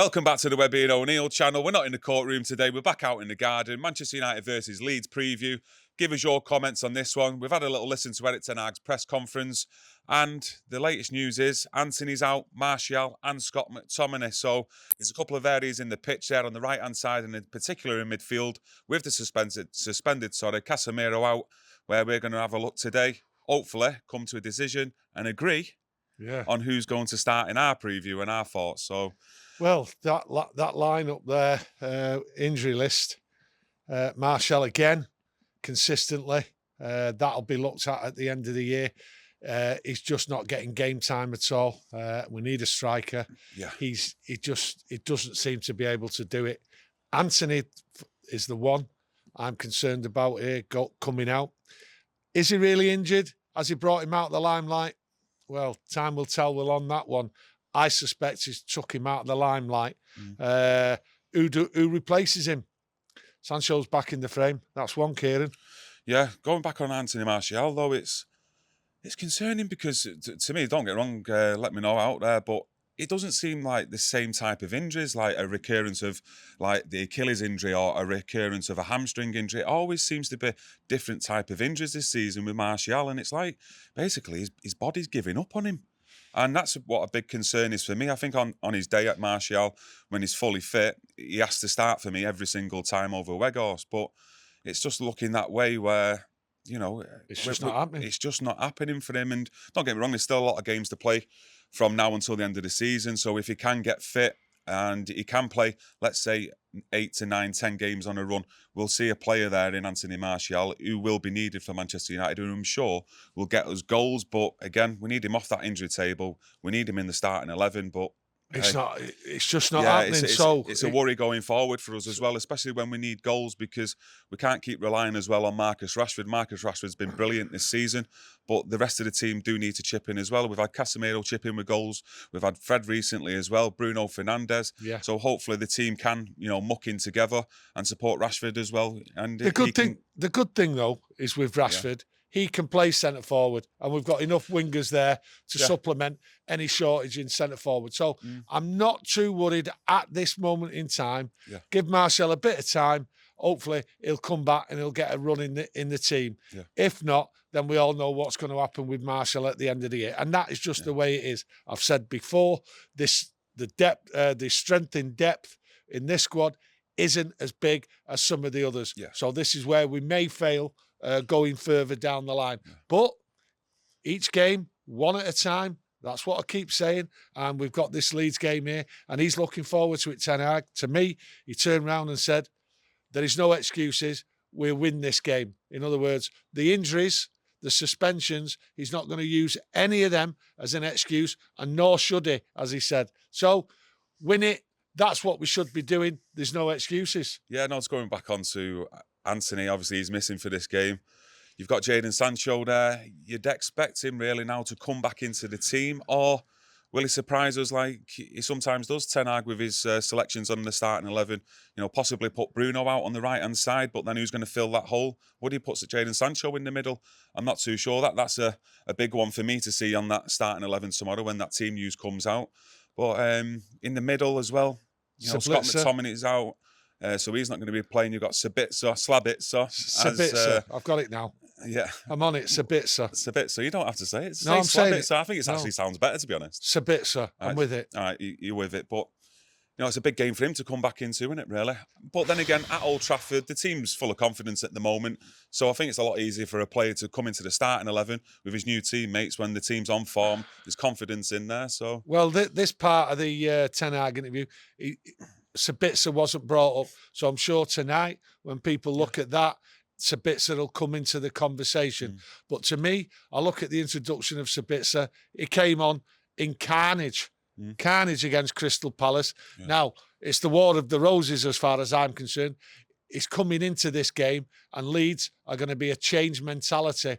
Welcome back to the Webby O'Neill channel. We're not in the courtroom today. We're back out in the garden. Manchester United versus Leeds preview. Give us your comments on this one. We've had a little listen to Erik ten Hag's press conference. And the latest news is Antony's out, Marcel and Scott McTominay. So there's a couple of areas in the pitch there on the right-hand side and in particular in midfield with the suspended Casemiro out, where we're going to have a look today. Hopefully come to a decision and agree on who's going to start in our preview and our thoughts. So... Well, that line up there, injury list, Marcel again, consistently. That'll be looked at the end of the year. He's just not getting game time at all. We need a striker. Yeah, it doesn't seem to be able to do it. Antony is the one I'm concerned about here coming out. Is he really injured? Has he brought him out of the limelight? Well, time will tell. Well, on that one. I suspect he's took him out of the limelight. Who replaces him? Sancho's back in the frame. That's one, Kieron. Yeah, going back on Antony Marcel, though, it's concerning because, to me, don't get wrong, let me know out there, but it doesn't seem like the same type of injuries, like a recurrence of like the Achilles injury or a recurrence of a hamstring injury. It always seems to be different type of injuries this season with Marcel, and it's like, basically, his body's giving up on him. And that's what a big concern is for me. I think on his day at Marcel, when he's fully fit, he has to start for me every single time over Weghorst. But it's just looking that way where, you know... It's just not happening. It's just not happening for him. And don't get me wrong, there's still a lot of games to play from now until the end of the season. So if he can get fit and he can play, let's say, 8 to 9, 10 games on a run, we'll see a player there in Antony Marcel who will be needed for Manchester United, and I'm sure will get us goals. But again, we need him off that injury table. We need him in the starting 11, but it's just not happening. It's a worry going forward for us as well, especially when we need goals, because we can't keep relying as well on Marcus Rashford. Marcus Rashford's been brilliant this season, but the rest of the team do need to chip in as well. We've had Casemiro chip in with goals. We've had Fred recently as well, Bruno Fernandes. Yeah. So hopefully the team can, muck in together and support Rashford as well. And the good thing though is with Rashford, he can play centre forward, and we've got enough wingers there to supplement any shortage in centre forward. So I'm not too worried at this moment in time. Yeah. Give Marcel a bit of time. Hopefully he'll come back and he'll get a run in the team. Yeah. If not, then we all know what's going to happen with Marcel at the end of the year, and that is just the way it is. I've said before, the strength in depth in this squad isn't as big as some of the others. Yeah. So this is where we may fail. Going further down the line. But each game, one at a time, that's what I keep saying. And we've got this Leeds game here, and he's looking forward to it, Ten Hag. To me, he turned around and said, there is no excuses, we'll win this game. In other words, the injuries, the suspensions, he's not going to use any of them as an excuse, and nor should he, as he said. So, win it. That's what we should be doing. There's no excuses. Yeah, no, it's going back on to... Antony, obviously, he's missing for this game. You've got Jadon Sancho there. You'd expect him really now to come back into the team, or will he surprise us like he sometimes does, Ten Hag, with his selections on the starting 11? Possibly put Bruno out on the right-hand side, but then who's going to fill that hole? Would he put Jadon Sancho in the middle? I'm not too sure. That's a big one for me to see on that starting 11 tomorrow when that team news comes out. But in the middle as well, Scott McTominay is out. So he's not going to be playing. You've got Sabitzer. I've got it now. Yeah. I'm on it. Sabitzer. You don't have to say it. No, I'm saying it. I think it actually sounds better, to be honest. Sabitzer. I'm with it. All right, you're with it. But, it's a big game for him to come back into, isn't it, really? But then again, at Old Trafford, the team's full of confidence at the moment. So I think it's a lot easier for a player to come into the starting 11 with his new teammates when the team's on form. There's confidence in there. So well, this part of the Ten Hag interview... Sabitzer wasn't brought up, so I'm sure tonight when people look at that, Sabitzer will come into the conversation. But to me, I look at the introduction of Sabitzer. He came on in carnage against Crystal Palace. Yeah. Now, it's the War of the Roses as far as I'm concerned. He's coming into this game, and Leeds are going to be a change mentality.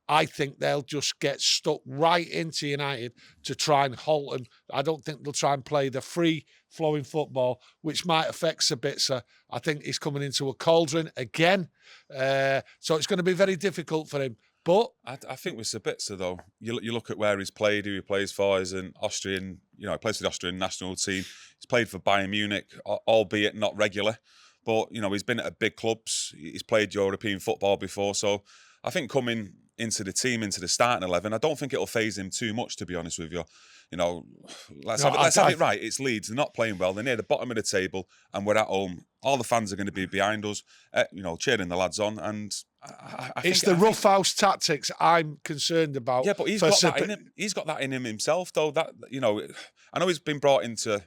I think they'll just get stuck right into United to try and halt them. I don't think they'll try and play the free-flowing football, which might affect Sabitzer. I think he's coming into a cauldron again. So it's going to be very difficult for him. But I think with Sabitzer, though, you look at where he's played, who he plays for. He's an Austrian, he plays for the Austrian national team. He's played for Bayern Munich, albeit not regular. But, he's been at big clubs. He's played European football before. So I think coming into the team, into the starting 11, I don't think it'll phase him too much, to be honest with you. Let's have it right. It's Leeds. They're not playing well. They're near the bottom of the table, and we're at home. All the fans are going to be behind us, cheering the lads on. And it's the roughhouse tactics I'm concerned about. Yeah, but he's got that in him. He's got that in him himself, though. That I know he's been brought into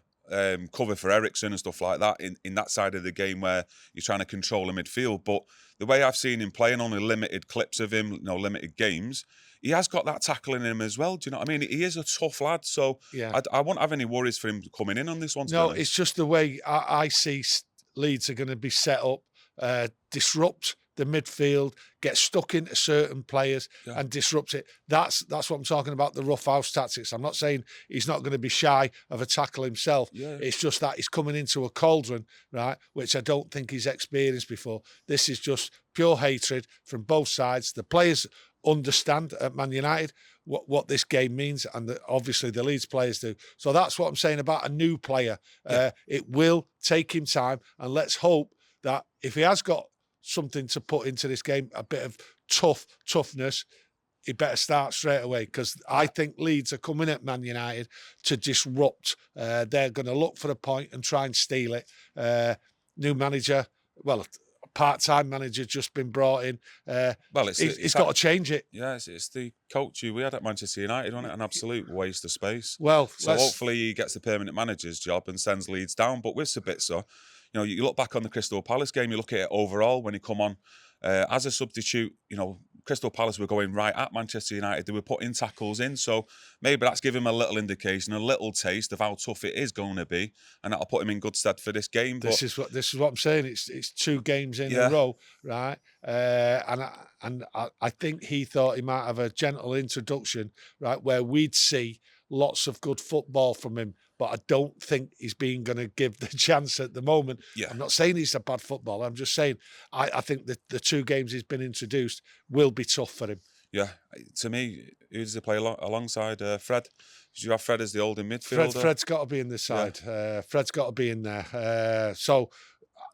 cover for Ericsson and stuff like that in that side of the game where you're trying to control the midfield. But the way I've seen him playing, only limited clips of him, limited games, he has got that tackling in him as well. Do you know what I mean? He is a tough lad, so yeah. I won't have any worries for him coming in on this one. No, it's just the way I see Leeds are going to be set up, disrupt the midfield, get stuck into certain players and disrupt it. That's what I'm talking about, the rough house tactics. I'm not saying he's not going to be shy of a tackle himself. Yeah. It's just that he's coming into a cauldron, right, which I don't think he's experienced before. This is just pure hatred from both sides. The players understand at Man United what this game means, and obviously the Leeds players do. So that's what I'm saying about a new player. It will take him time, and let's hope that if he has got something to put into this game, a bit of toughness, he better start straight away, because I think Leeds are coming at Man United to disrupt. They're going to look for a point and try and steal it. New manager, part-time manager just been brought in. He's got to change it. Yeah, it's the coach we had at Manchester United, wasn't it? An absolute waste of space. Well, so hopefully he gets the permanent manager's job and sends Leeds down. But with Sabitzer, you look back on the Crystal Palace game, you look at it overall when he come on as a substitute, Crystal Palace were going right at Manchester United. They were putting tackles in. So maybe that's given him a little indication, a little taste of how tough it is going to be. And that'll put him in good stead for this game. This is what I'm saying. It's 2 games in a row, right? And I think he thought he might have a gentle introduction, right, where we'd see lots of good football from him. But I don't think he's going to give the chance at the moment. Yeah. I'm not saying he's a bad footballer. I'm just saying I think that the 2 games he's been introduced will be tough for him. Yeah. To me, who does he play alongside? Fred? Did you have Fred as the holding midfielder? Fred's got to be in this side. Yeah. Fred's got to be in there. So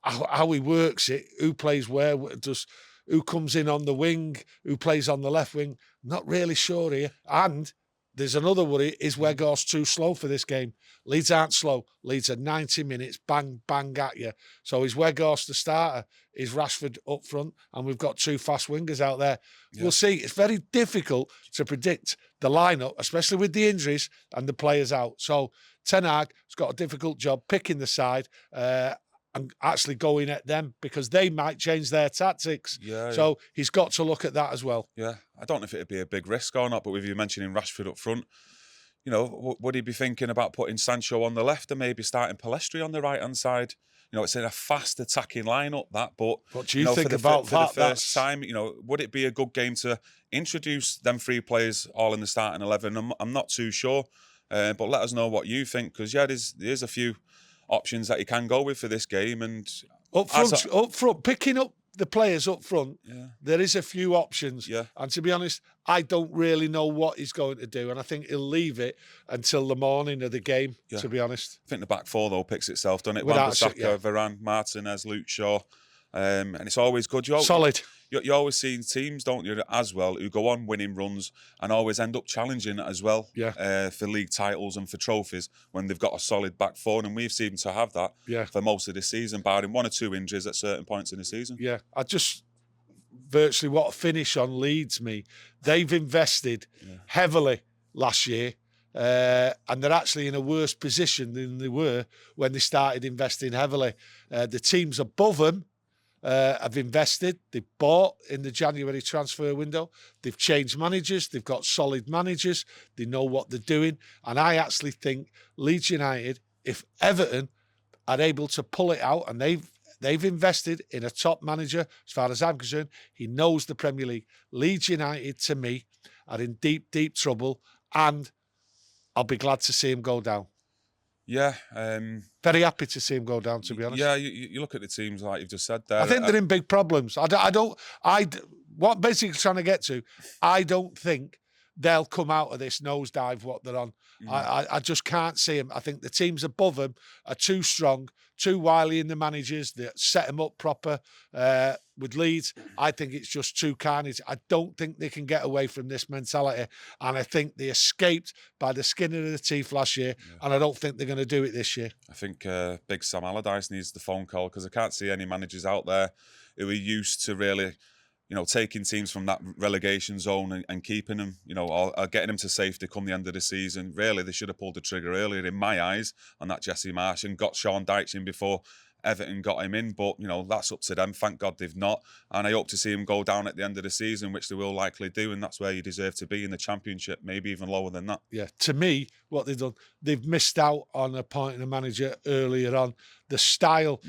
how he works it, who plays where, who comes in on the wing, who plays on the left wing, not really sure here. And there's another worry, is Weghorst too slow for this game? Leeds aren't slow. Leeds are 90 minutes, bang, bang at you. So is Weghorst the starter? Is Rashford up front? And we've got 2 fast wingers out there. Yeah. We'll see. It's very difficult to predict the lineup, especially with the injuries and the players out. So Ten Hag has got a difficult job picking the side and actually going at them, because they might change their tactics. Yeah, so he's got to look at that as well. Yeah, I don't know if it'd be a big risk or not, but with you mentioning Rashford up front, would he be thinking about putting Sancho on the left and maybe starting Palestri on the right-hand side? It's in a fast attacking lineup, that. But what do you think about that? For the first time, would it be a good game to introduce them 3 players all in the starting 11? I'm not too sure, but let us know what you think, because there's a few options that he can go with for this game. And up front, picking up the players up front, there is a few options. Yeah. And to be honest, I don't really know what he's going to do, and I think he'll leave it until the morning of the game, to be honest. I think the back 4, though, picks itself, doesn't it? Wan-Bissaka, Varane, Martinez, Luke Shaw. And it's always good. Solid. You always see teams, don't you, as well, who go on winning runs and always end up challenging as well for league titles and for trophies when they've got a solid back 4. And we've seemed to have that for most of the season, barring 1 or 2 injuries at certain points in the season. Yeah, I just virtually what a finish on Leeds me. They've invested heavily last year. And they're actually in a worse position than they were when they started investing heavily. The teams above them have invested. They've bought in the January transfer window. They've changed managers. They've got solid managers. They know what they're doing. And I actually think Leeds United, if Everton are able to pull it out, and they've invested in a top manager, as far as I'm concerned, he knows the Premier League. Leeds United, to me, are in deep, deep trouble, and I'll be glad to see him go down. Yeah. Very happy to see him go down, to be honest. Yeah, you look at the teams like you've just said there. I think they're in big problems. what I'm basically trying to get to, I don't think they'll come out of this nosedive what they're on. I just can't see them. I think the teams above them are too strong, too wily in the managers that set them up proper. With Leeds, I think it's just too carnage. I don't think they can get away from this mentality. And I think they escaped by the skin of their teeth last year. Yeah. And I don't think they're going to do it this year. I think Big Sam Allardyce needs the phone call, because I can't see any managers out there who are used to really, taking teams from that relegation zone and keeping them, or getting them to safety come the end of the season. Really, they should have pulled the trigger earlier, in my eyes, on that Jesse Marsh and got Sean Dyche in before Everton got him in. But, that's up to them. Thank God they've not. And I hope to see him go down at the end of the season, which they will likely do. And that's where you deserve to be in the Championship, maybe even lower than that. Yeah, to me, what they've done, they've missed out on appointing a manager earlier on. The style,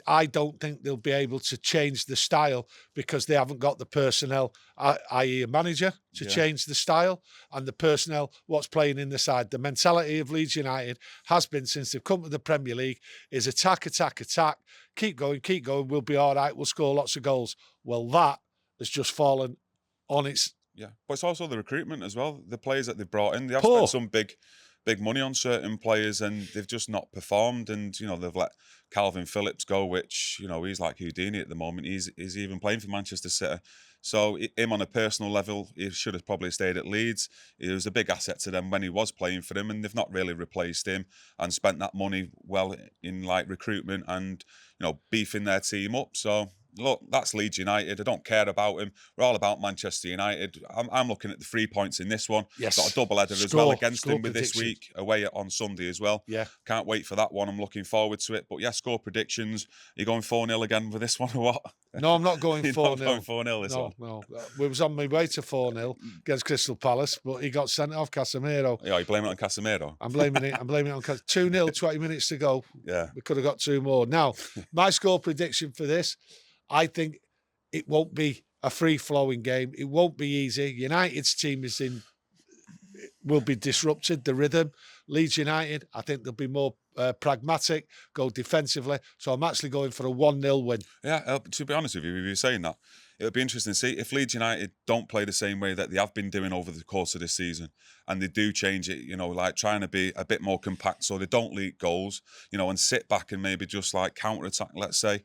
I don't think they'll be able to change the style because they haven't got the personnel, i.e. a manager, to change the style, and the personnel, what's playing in the side. The mentality of Leeds United has been, since they've come to the Premier League, is attack, attack, attack, keep going, we'll be all right, we'll score lots of goals. Well, that has just fallen on its... Yeah, but it's also the recruitment as well. The players that they've brought in, they have spent some big money on certain players, and they've just not performed. And they've let Calvin Phillips go, which he's like Houdini at the moment. He's even playing for Manchester City. So him on a personal level, he should have probably stayed at Leeds. He was a big asset to them when he was playing for them, and they've not really replaced him and spent that money well in recruitment and beefing their team up. So look, that's Leeds United. I don't care about him. We're all about Manchester United. I'm looking at the 3 points in this one. Yes. Got a double header as well against them with this week, away on Sunday as well. Yeah. Can't wait for that one. I'm looking forward to it. But yeah, score predictions. Are you going 4-0 again with this one or what? No, I'm not going 4-0. You're not going 4-0 this one? No. We was on my way to 4-0 against Crystal Palace, but he got sent off, Casemiro. Yeah, you blaming it on Casemiro? I'm blaming it on Casemiro. 2-0, 20 minutes to go. Yeah. We could have got 2 more. Now, my score prediction for this, I think it won't be a free-flowing game. It won't be easy. United's team will be disrupted, the rhythm. Leeds United, I think they'll be more pragmatic, go defensively. So I'm actually going for a 1-0 win. Yeah, to be honest with you, if you're saying that, it'll be interesting to see if Leeds United don't play the same way that they have been doing over the course of this season, and they do change it, like trying to be a bit more compact so they don't leak goals, and sit back and maybe just counter-attack, let's say,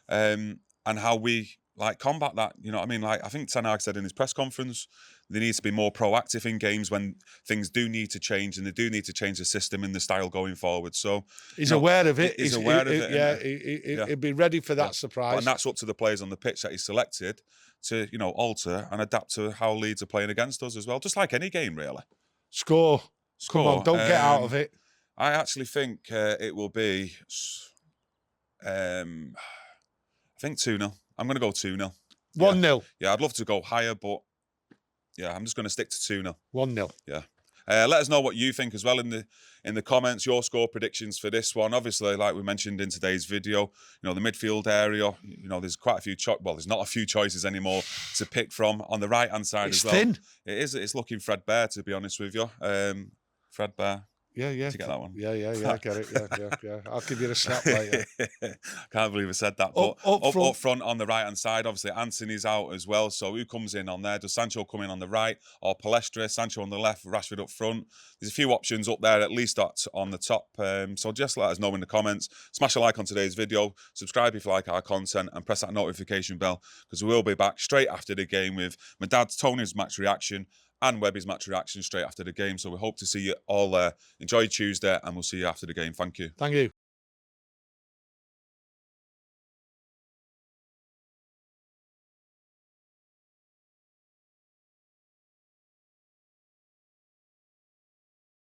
and how we combat that. I think Ten Hag said in his press conference, there needs to be more proactive in games when things do need to change, and they do need to change the system and the style going forward. So he's aware of it. He's aware of it. Yeah, he'll be ready for that surprise. And that's up to the players on the pitch that he's selected to, alter and adapt to how Leeds are playing against us as well. Just like any game, really. Score. Come on, don't get out of it. I actually think it will be, I think 2-0. I'm going to go 2-0. 1-0. Yeah, I'd love to go higher, but yeah, I'm just going to stick to 2-0. 1-0. Yeah. Let us know what you think as well in the comments, your score predictions for this one. Obviously, like we mentioned in today's video, the midfield area, there's quite a few there's not a few choices anymore to pick from. On the right-hand side as well. It's thin. It is. It's looking threadbare, to be honest with you. Threadbare. Yeah. Did you get that one? Yeah, I get it. Yeah. I'll give you a snap later. Can't believe I said that. But up front on the right-hand side, obviously, Antony's out as well. So who comes in on there? Does Sancho come in on the right or Palestra? Sancho on the left, Rashford up front. There's a few options up there, at least on the top. So just let us know in the comments. Smash a like on today's video. Subscribe if you like our content and press that notification bell, because we will be back straight after the game with my dad, Tony's match reaction, and Webby's match reaction straight after the game. So we hope to see you all there. Enjoy Tuesday, and we'll see you after the game. Thank you. Thank you.